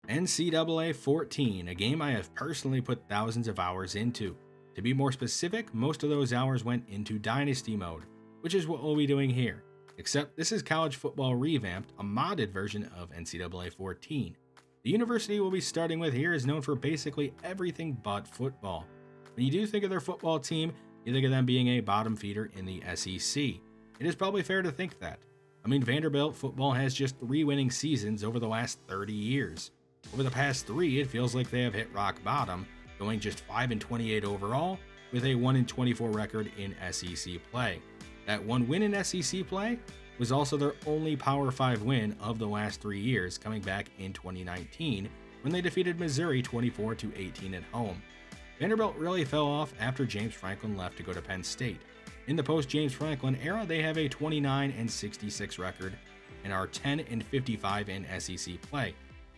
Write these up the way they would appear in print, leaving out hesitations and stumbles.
NCAA 14, a game I have personally put thousands of hours into. To be more specific, most of those hours went into Dynasty mode, which is what we'll be doing here. Except this is college football revamped, a modded version of NCAA 14. The university we'll be starting with here is known for basically everything but football. When you do think of their football team, you think of them being a bottom feeder in the SEC. It is probably fair to think that. I mean, Vanderbilt football has just 3 winning seasons over the last 30 years. Over the past 3, it feels like they have hit rock bottom, going just 5-28 overall, with a 1-24 record in SEC play. That one win in SEC play was also their only Power 5 win of the last 3 years, coming back in 2019 when they defeated Missouri 24-18 at home. Vanderbilt really fell off after James Franklin left to go to Penn State. In the post-James Franklin era, they have a 29-66 record and are 10-55 in SEC play.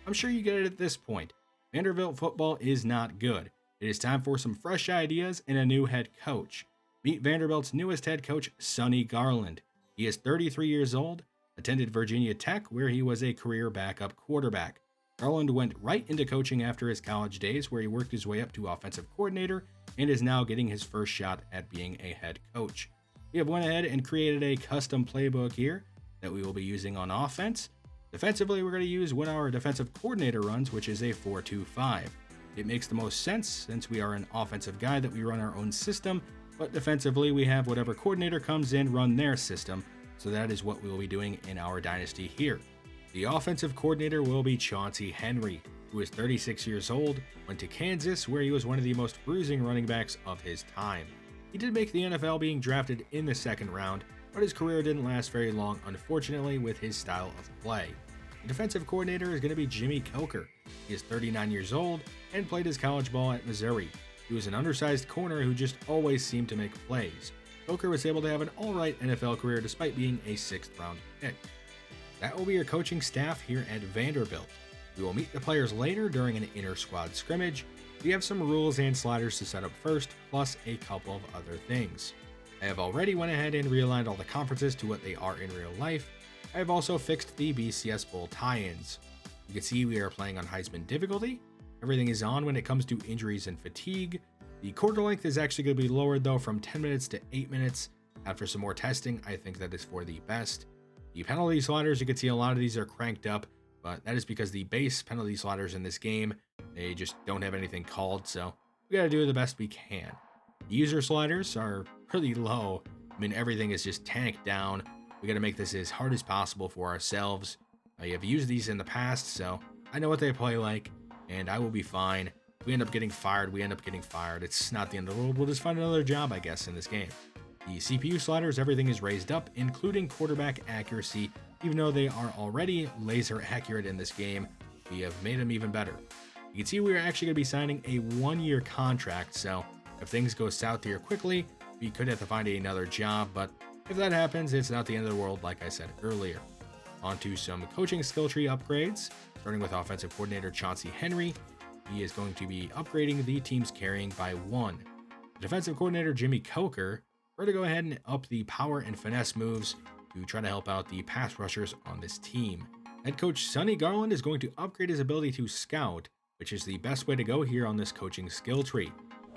I'm sure you get it at this point. Vanderbilt football is not good. It is time for some fresh ideas and a new head coach. Meet Vanderbilt's newest head coach, Sonny Garland. He is 33 years old, attended Virginia Tech, where he was a career backup quarterback. Garland went right into coaching after his college days, where he worked his way up to offensive coordinator and is now getting his first shot at being a head coach. We have went ahead and created a custom playbook here that we will be using on offense. Defensively, we're going to use what our defensive coordinator runs, which is a 4-2-5. It makes the most sense since we are an offensive guy that we run our own system, but defensively we have whatever coordinator comes in run their system, so that is what we will be doing in our dynasty here. The offensive coordinator will be Chauncey Henry, who is 36 years old, went to Kansas where he was one of the most bruising running backs of his time. He did make the NFL being drafted in the second round, but his career didn't last very long, unfortunately, with his style of play. The defensive coordinator is going to be Jimmy Coker. He is 39 years old and played his college ball at Missouri. He was an undersized corner who just always seemed to make plays. Coker was able to have an alright NFL career despite being a 6th round pick. That will be your coaching staff here at Vanderbilt. We will meet the players later during an inter-squad scrimmage. We have some rules and sliders to set up first, plus a couple of other things. I have already went ahead and realigned all the conferences to what they are in real life. I have also fixed the BCS Bowl tie-ins. You can see we are playing on Heisman difficulty. Everything is on when it comes to injuries and fatigue. The quarter length is actually going to be lowered though from 10 minutes to 8 minutes. After some more testing, I think that is for the best. The penalty sliders, you can see a lot of these are cranked up, but that is because the base penalty sliders in this game, they just don't have anything called, so we got to do the best we can. The user sliders are pretty low. I mean, everything is just tanked down. We got to make this as hard as possible for ourselves. I have used these in the past, so I know what they play like, and I will be fine. If we end up getting fired, we end up getting fired. It's not the end of the world. We'll just find another job, I guess, in this game. The CPU sliders, everything is raised up, including quarterback accuracy. Even though they are already laser accurate in this game, we have made them even better. You can see we're actually going to be signing a 1-year contract, so if things go south here quickly, we could have to find another job, but if that happens, it's not the end of the world, like I said earlier. On to some coaching skill tree upgrades, starting with offensive coordinator Chauncey Henry. He is going to be upgrading the team's carrying by 1. Defensive coordinator Jimmy Coker, we're going to go ahead and up the power and finesse moves to try to help out the pass rushers on this team. Head coach Sonny Garland is going to upgrade his ability to scout, which is the best way to go here on this coaching skill tree.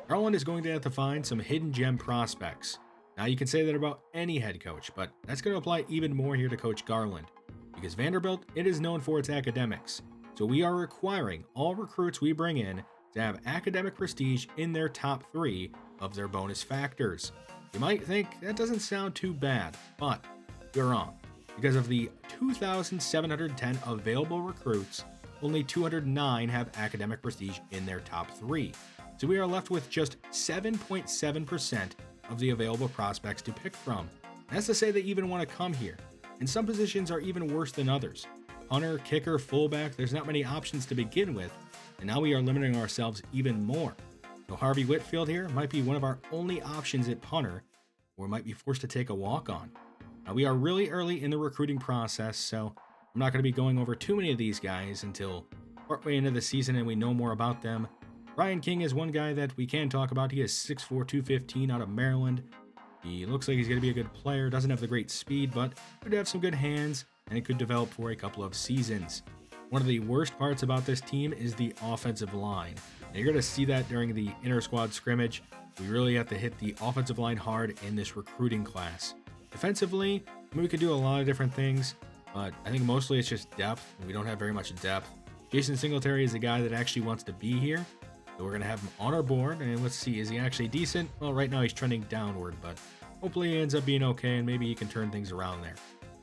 Garland is going to have to find some hidden gem prospects. Now you can say that about any head coach, but that's going to apply even more here to Coach Garland. Because Vanderbilt, it is known for its academics. So we are requiring all recruits we bring in to have academic prestige in their top 3 of their bonus factors. You might think that doesn't sound too bad, but you're wrong. Because of the 2,710 available recruits, only 209 have academic prestige in their top 3. So we are left with just 7.7% of the available prospects to pick from. That's to say they even want to come here. And some positions are even worse than others. Punter, kicker, fullback, there's not many options to begin with, and now we are limiting ourselves even more. So Harvey Whitfield here might be one of our only options at punter, or might be forced to take a walk-on. Now we are really early in the recruiting process, so I'm not going to be going over too many of these guys until partway into the season and we know more about them. Brian King is one guy that we can talk about. He is 6'4", 215 out of Maryland. He looks like he's going to be a good player, doesn't have the great speed, but could have some good hands, and it could develop for a couple of seasons. One of the worst parts about this team is the offensive line. And you're going to see that during the inter-squad scrimmage. We really have to hit the offensive line hard in this recruiting class. Defensively, we could do a lot of different things, but I think mostly it's just depth, and we don't have very much depth. Jason Singletary is a guy that actually wants to be here, so we're going to have him on our board, and let's see, is he actually decent? Well, right now he's trending downward, but hopefully he ends up being okay, and maybe he can turn things around there.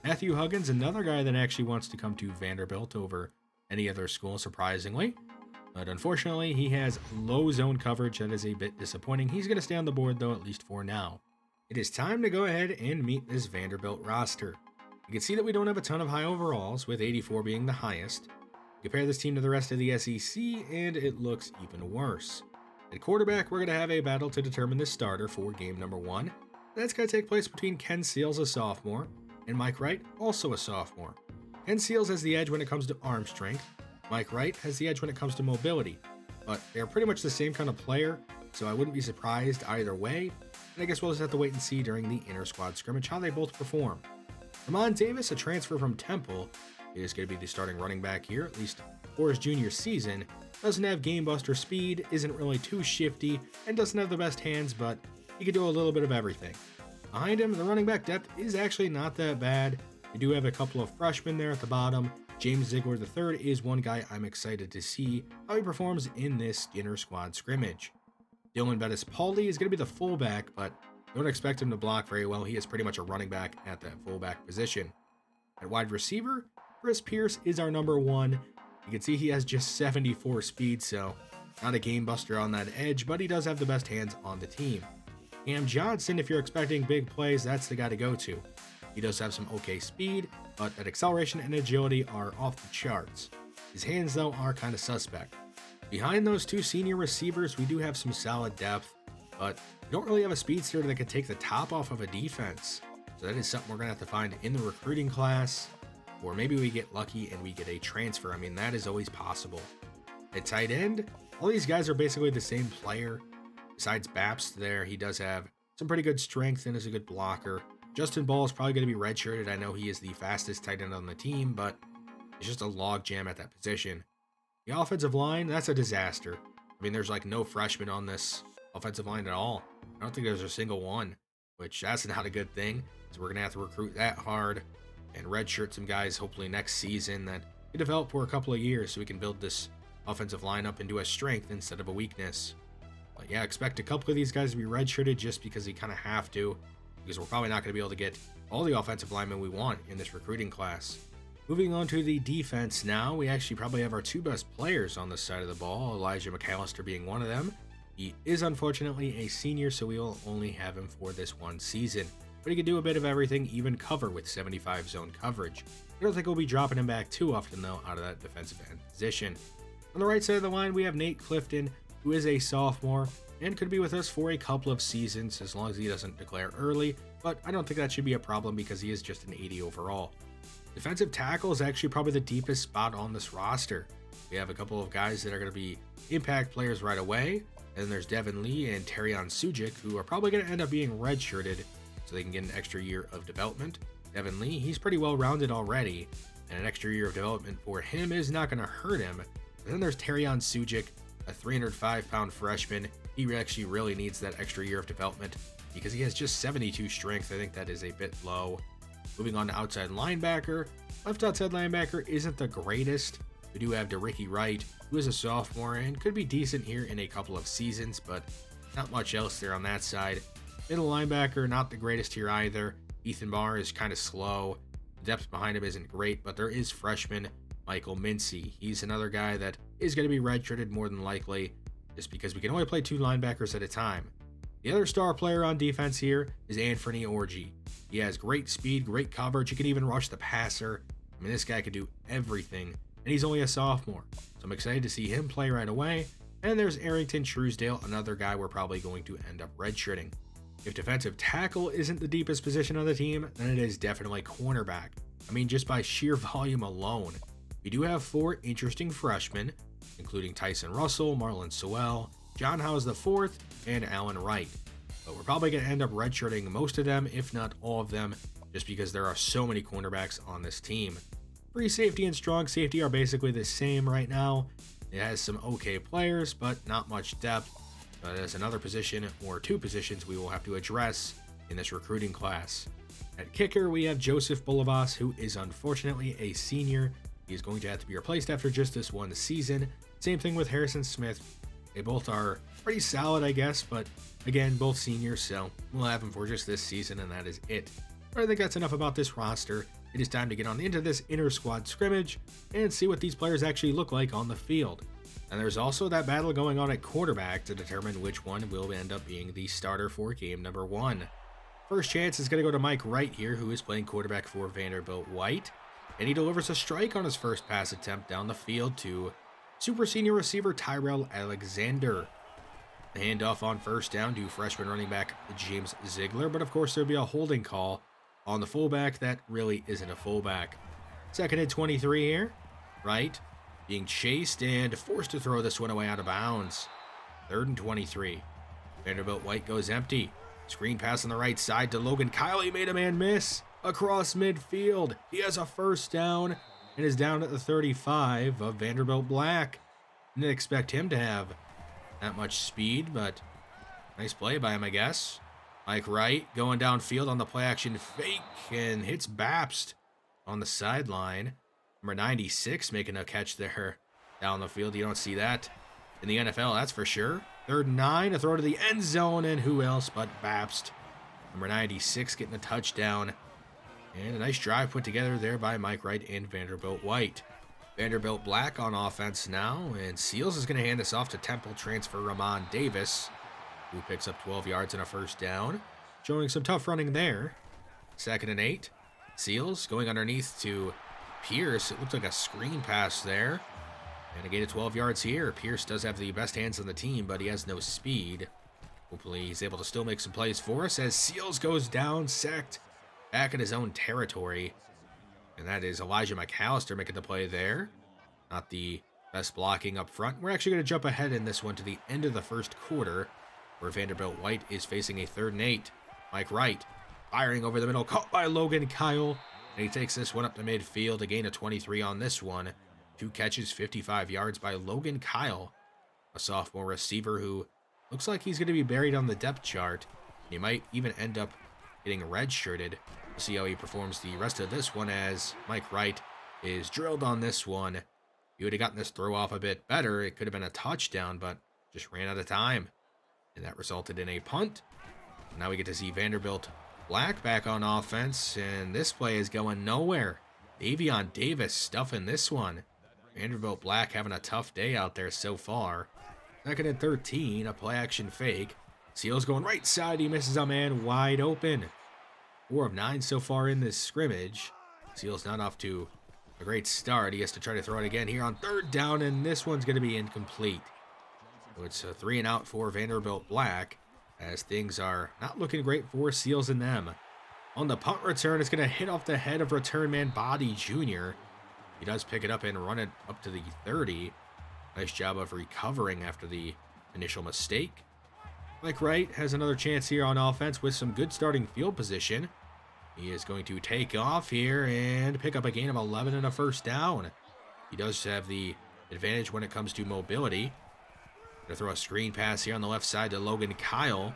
Matthew Huggins, another guy that actually wants to come to Vanderbilt over any other school, surprisingly. But unfortunately, he has low zone coverage. That is a bit disappointing. He's going to stay on the board, though, at least for now. It is time to go ahead and meet this Vanderbilt roster. You can see that we don't have a ton of high overalls, with 84 being the highest. Compare this team to the rest of the SEC, and it looks even worse. At quarterback, we're going to have a battle to determine the starter for game number 1. That's going to take place between Ken Seals, a sophomore, and Mike Wright, also a sophomore. Ken Seals has the edge when it comes to arm strength. Mike Wright has the edge when it comes to mobility. But they're pretty much the same kind of player, so I wouldn't be surprised either way. And I guess we'll just have to wait and see during the inter-squad scrimmage how they both perform. Ramon Davis, a transfer from Temple, is going to be the starting running back here, at least for his junior season. Doesn't have game buster speed, isn't really too shifty, and doesn't have the best hands, but he can do a little bit of everything. Behind him, the running back depth is actually not that bad. We do have a couple of freshmen there at the bottom. James Ziegler III is one guy I'm excited to see how he performs in this inter-squad scrimmage. Dylan Bettis-Pauley is going to be the fullback, but don't expect him to block very well. He is pretty much a running back at that fullback position. At wide receiver, Chris Pierce is our number 1. You can see he has just 74 speed, so not a game buster on that edge, but he does have the best hands on the team. Cam Johnson, if you're expecting big plays, that's the guy to go to. He does have some okay speed, but that acceleration and agility are off the charts. His hands, though, are kind of suspect. Behind those two senior receivers, we do have some solid depth, but we don't really have a speedster that can take the top off of a defense. So that is something we're going to have to find in the recruiting class, or maybe we get lucky and we get a transfer. I mean, that is always possible. At tight end, all these guys are basically the same player. Besides Baps there, he does have some pretty good strength and is a good blocker. Justin Ball is probably going to be redshirted. I know he is the fastest tight end on the team, but it's just a log jam at that position. The offensive line, that's a disaster. I mean, there's like no freshmen on this offensive line at all. I don't think there's a single one, which that's not a good thing. So we're going to have to recruit that hard and redshirt some guys hopefully next season that can develop for a couple of years so we can build this offensive line up into a strength instead of a weakness. But yeah, expect a couple of these guys to be redshirted just because you kind of have to, because we're probably not going to be able to get all the offensive linemen we want in this recruiting class. Moving on to the defense now, we actually probably have our two best players on this side of the ball, Elijah McAllister being one of them. He is unfortunately a senior, so we will only have him for this one season. But he can do a bit of everything, even cover with 75 zone coverage. I don't think we'll be dropping him back too often, though, out of that defensive end position. On the right side of the line, we have Nate Clifton, who is a sophomore and could be with us for a couple of seasons as long as he doesn't declare early, but I don't think that should be a problem because he is just an 80 overall. Defensive tackle is actually probably the deepest spot on this roster. We have a couple of guys that are going to be impact players right away, and then there's Devin Lee and Terrion Sujic, who are probably going to end up being redshirted so they can get an extra year of development. Devin Lee, he's pretty well rounded already, and an extra year of development for him is not going to hurt him. And then there's Terrion Sujic, a 305-pound freshman. He actually really needs that extra year of development because he has just 72 strength. I think that is a bit low. Moving on to outside linebacker. Left outside linebacker isn't the greatest. We do have DeRicky Wright, who is a sophomore and could be decent here in a couple of seasons, but not much else there on that side. Middle linebacker, not the greatest here either. Ethan Barr is kind of slow. The depth behind him isn't great, but there is freshman Michael Mincy. He's another guy that is going to be redshirted more than likely, just because we can only play two linebackers at a time. The other star player on defense here is Anthony Orji. He has great speed, great coverage. He can even rush the passer. I mean, this guy could do everything, and he's only a sophomore. So I'm excited to see him play right away. And there's Arrington Truesdale, another guy we're probably going to end up redshirting. If defensive tackle isn't the deepest position on the team, then it is definitely cornerback. I mean, just by sheer volume alone. We do have four interesting freshmen, including Tyson Russell, Marlon Sewell, John Howes IV, and Alan Wright. But we're probably going to end up redshirting most of them, if not all of them, just because there are so many cornerbacks on this team. Free safety and strong safety are basically the same right now. It has some okay players, but not much depth. But as another position or two positions we will have to address in this recruiting class. At kicker, we have Joseph Bulovas, who is unfortunately a senior. He's going to have to be replaced after just this one season. Same thing with Harrison Smith. They both are pretty solid, I guess, but again, both seniors, so we'll have them for just this season, and that is it. But I think that's enough about this roster. It is time to get on into this inter-squad scrimmage and see what these players actually look like on the field. And there's also that battle going on at quarterback to determine which one will end up being the starter for game number 1. First chance is going to go to Mike Wright here, who is playing quarterback for Vanderbilt White. And he delivers a strike on his first pass attempt down the field to super senior receiver Tyrell Alexander. The handoff on first down to freshman running back James Ziegler, but of course there'll be a holding call on the fullback that really isn't a fullback. Second and 23 here. Wright being chased and forced to throw this one away out of bounds. Third and 23. Vanderbilt White goes empty. Screen pass on the right side to Logan Kyle. He made a man miss across midfield. He has a first down and is down at the 35 of Vanderbilt Black. Didn't expect him to have that much speed, but nice play by him, I guess. Mike Wright going downfield on the play action fake and hits Babst on the sideline. Number 96 making a catch there down the field. You don't see that in the NFL, that's for sure. Third and 9, a throw to the end zone, and who else but Babst. Number 96 getting a touchdown. And a nice drive put together there by Mike Wright and Vanderbilt White. Vanderbilt Black on offense now, and Seals is going to hand this off to Temple transfer Ramon Davis, who picks up 12 yards and a first down. Showing some tough running there. Second and 8. Seals going underneath to Pierce. It looked like a screen pass there. And a gain of 12 yards here. Pierce does have the best hands on the team, but he has no speed. Hopefully he's able to still make some plays for us as Seals goes down, sacked back in his own territory. And that is Elijah McAllister making the play there. Not the best blocking up front. We're actually going to jump ahead in this one to the end of the first quarter, where Vanderbilt White is facing a 3rd and 8. Mike Wright firing over the middle, caught by Logan Kyle. And he takes this one up to midfield, a gain of 23 on this one. 2 catches, 55 yards by Logan Kyle, a sophomore receiver who looks like he's going to be buried on the depth chart. He might even end up getting redshirted. We'll see how he performs the rest of this one as Mike Wright is drilled on this one. If he would have gotten this throw off a bit better, it could have been a touchdown, but just ran out of time. And that resulted in a punt. Now we get to see Vanderbilt Black back on offense, and this play is going nowhere. Davion Davis stuffing this one. Vanderbilt Black having a tough day out there so far. Second and 13, a play action fake. Seals going right side, he misses a man wide open. 4 of 9 so far in this scrimmage. Seals not off to a great start. He has to try to throw it again here on 3rd down, and this one's going to be incomplete. So it's a 3 and out for Vanderbilt Black, as things are not looking great for Seals and them. On the punt return, it's going to hit off the head of return man Body Jr. He does pick it up and run it up to the 30. Nice job of recovering after the initial mistake. Mike Wright has another chance here on offense with some good starting field position. He is going to take off here and pick up a gain of 11 and a first down. He does have the advantage when it comes to mobility. Gonna throw a screen pass here on the left side to Logan Kyle.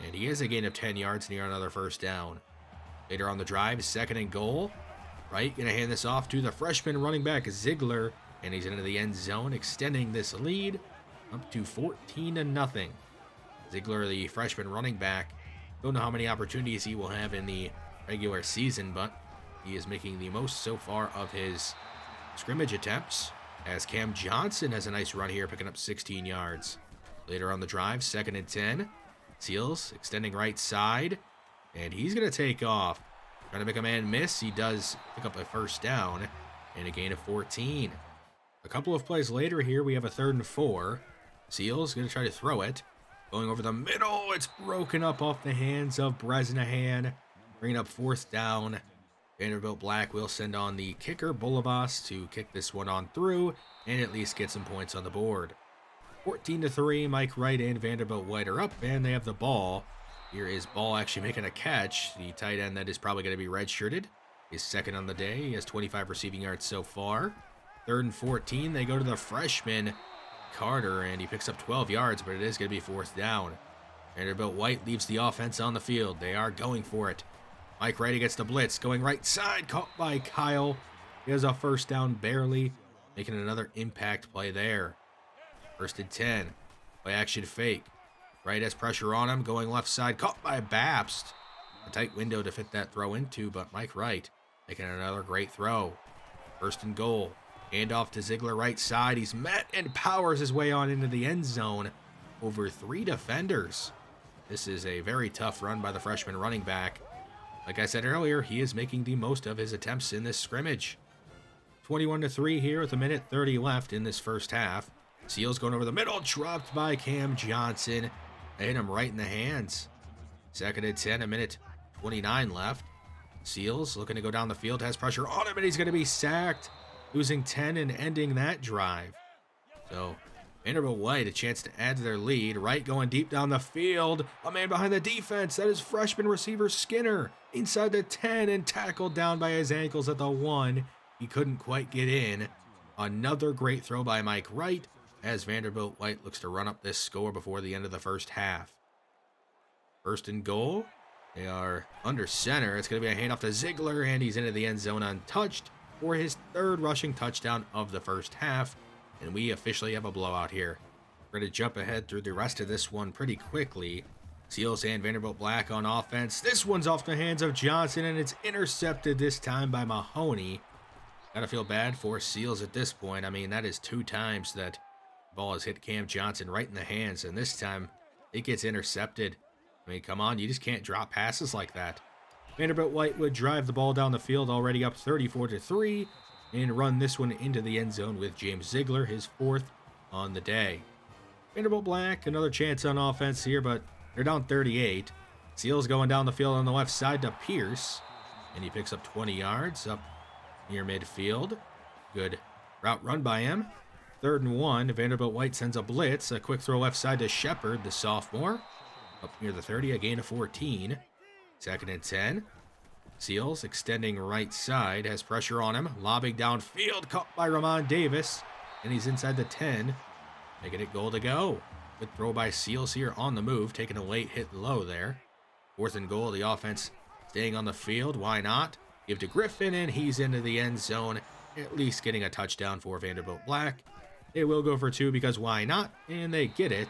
And he has a gain of 10 yards near another first down. Later on the drive, 2nd and goal. Wright gonna hand this off to the freshman running back Ziegler. And he's into the end zone, extending this lead up to 14-0. Ziegler, the freshman running back, don't know how many opportunities he will have in the regular season, but he is making the most so far of his scrimmage attempts, as Cam Johnson has a nice run here, picking up 16 yards. Later on the drive, 2nd and 10. Seals extending right side, and he's going to take off. Trying to make a man miss. He does pick up a first down and a gain of 14. A couple of plays later here, we have a 3rd and 4. Seals going to try to throw it. Going over the middle, it's broken up off the hands of Bresnahan. Bringing up 4th down. Vanderbilt Black will send on the kicker, Bulovas, to kick this one on through and at least get some points on the board. 14-3, Mike Wright and Vanderbilt White are up, and they have the ball. Here is Ball actually making a catch. The tight end that is probably going to be redshirted He's second on the day. He has 25 receiving yards so far. 3rd and 14. They go to the freshman, Carter, and he picks up 12 yards, but it is going to be 4th down. Vanderbilt White leaves the offense on the field. They are going for it. Mike Wright gets the blitz, going right side, caught by Kyle. He has a 1st down barely, making another impact play there. 1st and 10. Play action fake. Wright has pressure on him, going left side, caught by Babst. A tight window to fit that throw into, but Mike Wright making another great throw. 1st and goal. Hand off to Ziegler right side. He's met and powers his way on into the end zone over 3 defenders. This is a very tough run by the freshman running back. Like I said earlier, he is making the most of his attempts in this scrimmage. 21-3 here with 1:30 left in this first half. Seals going over the middle, dropped by Cam Johnson. They hit him right in the hands. 2nd and 10, 1:29 left. Seals looking to go down the field, has pressure on him, and he's going to be sacked, losing 10 and ending that drive. So Vanderbilt White a chance to add to their lead. Wright going deep down the field. A man behind the defense. That is freshman receiver Skinner inside the 10 and tackled down by his ankles at the 1. He couldn't quite get in. Another great throw by Mike Wright as Vanderbilt White looks to run up this score before the end of the first half. 1st and goal. They are under center. It's going to be a handoff to Ziegler, and he's into the end zone untouched for his 3rd rushing touchdown of the first half. And we officially have a blowout here. We're going to jump ahead through the rest of this one pretty quickly. Seals and Vanderbilt Black on offense. This one's off the hands of Johnson, and it's intercepted this time by Mahoney. Gotta feel bad for Seals at this point. I mean, that is 2 times that the ball has hit Cam Johnson right in the hands, and this time it gets intercepted. I mean, come on, you just can't drop passes like that. Vanderbilt White would drive the ball down the field, already up 34-3. And run this one into the end zone with James Ziegler, his 4th on the day. Vanderbilt Black, another chance on offense here, but they're down 38. Seals going down the field on the left side to Pierce, and he picks up 20 yards up near midfield. Good route run by him. 3rd and 1. Vanderbilt White sends a blitz, a quick throw left side to Shepard, the sophomore. Up near the 30, a gain of 14. 2nd and 10. Seals extending right side, has pressure on him, lobbing downfield, caught by Ramon Davis, and he's inside the 10, making it goal to go. Good throw by Seals here on the move, taking a late hit low there. 4th and goal, the offense staying on the field, why not? Give to Griffin, and he's into the end zone, at least getting a touchdown for Vanderbilt Black. They will go for 2 because why not, and they get it.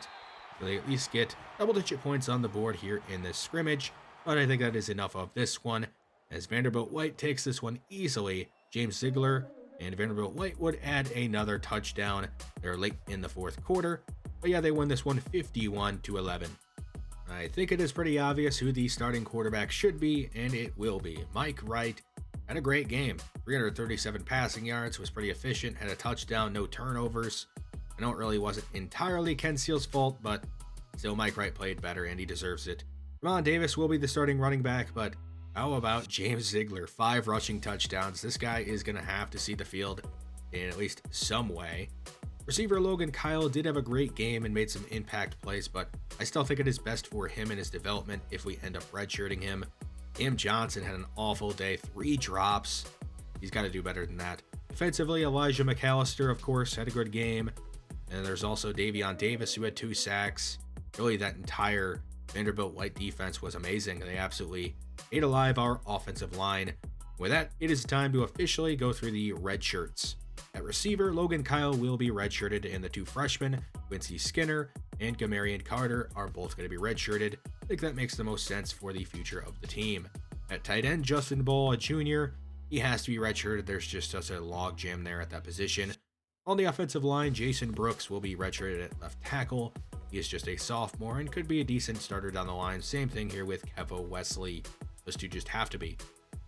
So they at least get double-digit points on the board here in this scrimmage, but I think that is enough of this one. As Vanderbilt White takes this one easily, James Ziegler and Vanderbilt White would add another touchdown. They're late in the 4th quarter, but yeah, they win this one 51-11. I think it is pretty obvious who the starting quarterback should be, and it will be Mike Wright. Had a great game, 337 passing yards, was pretty efficient, had a touchdown, no turnovers. I know it really wasn't entirely Ken Seals' fault, but still Mike Wright played better, and he deserves it. Ramon Davis will be the starting running back, but how about James Ziegler? 5 rushing touchdowns. This guy is going to have to see the field in at least some way. Receiver Logan Kyle did have a great game and made some impact plays, but I still think it is best for him and his development if we end up redshirting him. Cam Johnson had an awful day, 3 drops. He's got to do better than that. Defensively, Elijah McAllister, of course, had a good game. And there's also Davion Davis, who had 2 sacks. Really, that entire Vanderbilt White defense was amazing. They absolutely ate alive our offensive line. With that, it is time to officially go through the red shirts. At receiver, Logan Kyle will be redshirted, and the 2 freshmen, Quincy Skinner and Gamarian Carter, are both going to be redshirted. I think that makes the most sense for the future of the team. At tight end, Justin Ball, a junior, he has to be redshirted. There's just such a log jam there at that position. On the offensive line, Jason Brooks will be redshirted at left tackle. He is just a sophomore and could be a decent starter down the line. Same thing here with Kevo Wesley. Those 2 just have to be.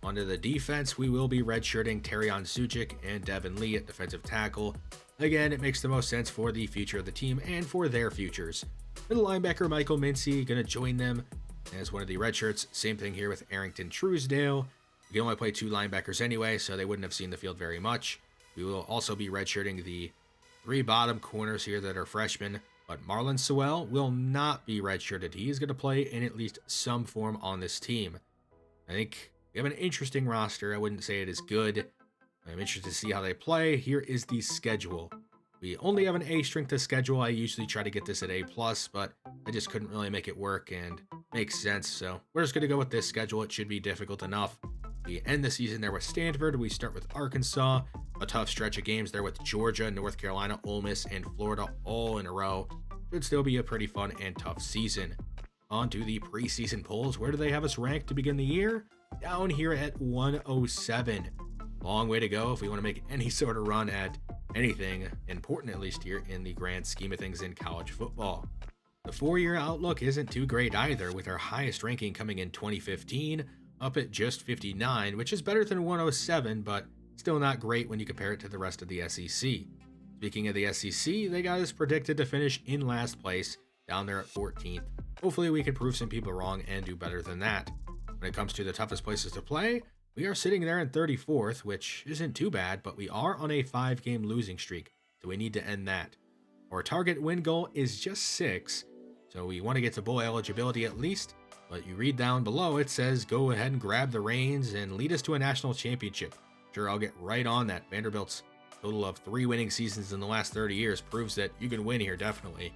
Onto the defense, we will be redshirting Terrion Suchik and Devin Lee at defensive tackle. Again, it makes the most sense for the future of the team and for their futures. Middle linebacker Michael Mincy going to join them as one of the redshirts. Same thing here with Arrington Truesdale. We can only play 2 linebackers anyway, so they wouldn't have seen the field very much. We will also be redshirting the 3 bottom corners here that are freshmen, but Marlon Sewell will not be redshirted. He is going to play in at least some form on this team. I think We have an interesting roster. I wouldn't say it is good. I'm interested to see how they play. Here is the schedule. We only have an A strength of schedule. I usually try to get this at A+, but I just couldn't really make it work and makes sense. So we're just going to go with this schedule. It should be difficult enough. We end the season there with Stanford. We start with Arkansas. A tough stretch of games there with Georgia, North Carolina, Ole Miss, and Florida all in a row. Should still be a pretty fun and tough season. On to the preseason polls. Where do they have us ranked to begin the year? Down here at 107. Long way to go if we want to make any sort of run at anything important, at least here in the grand scheme of things in college football. The 4-year outlook isn't too great either, with our highest ranking coming in 2015 up at just 59, which is better than 107, but still not great when you compare it to the rest of the SEC. Speaking of the SEC, they got us predicted to finish in last place, down there at 14th. Hopefully we can prove some people wrong and do better than that. When it comes to the toughest places to play, we are sitting there in 34th, which isn't too bad, but we are on a 5-game losing streak, so we need to end that. Our target win goal is just 6, so we want to get to bowl eligibility at least, but you read down below, it says go ahead and grab the reins and lead us to a national championship. Sure, I'll get right on that. Vanderbilt's total of 3 winning seasons in the last 30 years proves that you can win here, definitely.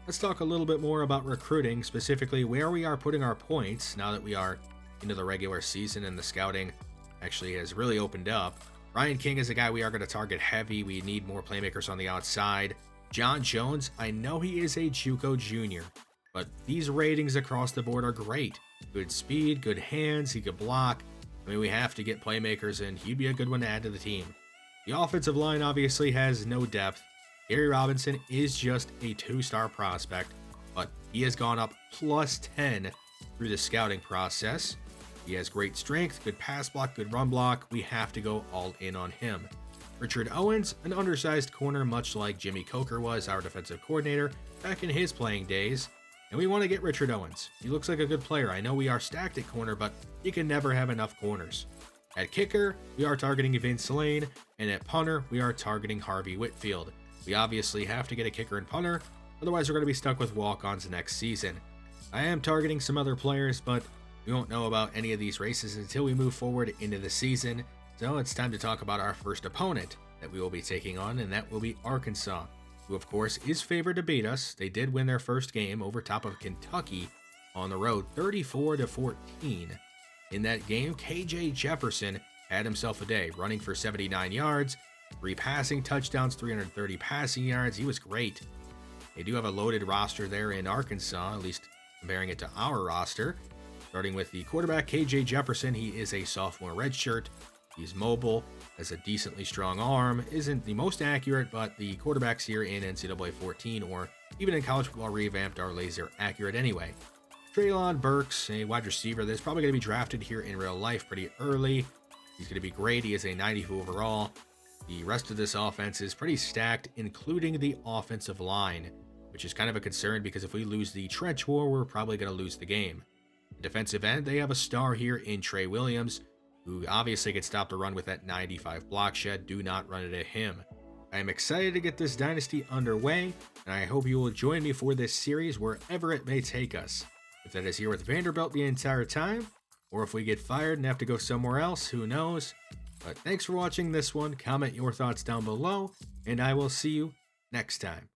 Let's talk a little bit more about recruiting, specifically where we are putting our points now that we are into the regular season and the scouting actually has really opened up. Ryan King is a guy we are going to target heavy. We need more playmakers on the outside. John Jones, I know he is a JUCO junior, but these ratings across the board are great. Good speed, good hands, he could block. I mean, we have to get playmakers, and he'd be a good one to add to the team. The offensive line obviously has no depth. Gary Robinson is just a 2-star prospect, but he has gone up plus 10 through the scouting process. He has great strength, good pass block, good run block. We have to go all in on him. Richard Owens, an undersized corner much like Jimmy Coker was, our defensive coordinator, back in his playing days. And we want to get Richard Owens. He looks like a good player. I know we are stacked at corner, but you can never have enough corners. At kicker, we are targeting Vince Lane, and at punter, we are targeting Harvey Whitfield. We obviously have to get a kicker and punter, otherwise we're going to be stuck with walk-ons next season. I am targeting some other players, but we won't know about any of these races until we move forward into the season, so it's time to talk about our first opponent that we will be taking on, and that will be Arkansas, who of course is favored to beat us. They did win their first game over top of Kentucky on the road, 34-14. In that game, KJ Jefferson had himself a day, running for 79 yards, 3 passing touchdowns, 330 passing yards. He was great. They do have a loaded roster there in Arkansas, at least comparing it to our roster. Starting with the quarterback, KJ Jefferson, he is a sophomore redshirt. He's mobile, has a decently strong arm, isn't the most accurate, but the quarterbacks here in NCAA 14 or even in college football revamped are laser accurate anyway. Treylon Burks, a wide receiver that's probably going to be drafted here in real life pretty early. He's going to be great. He is a 92 overall. The rest of this offense is pretty stacked, including the offensive line, which is kind of a concern because if we lose the trench war, we're probably going to lose the game. Defensive end, they have a star here in Trey Williams, who obviously could stop the run with that 95 block shed. Do not run it at him. I am excited to get this dynasty underway, and I hope you will join me for this series wherever it may take us. If that is here with Vanderbilt the entire time, or if we get fired and have to go somewhere else, who knows? But thanks for watching this one. Comment your thoughts down below, and I will see you next time.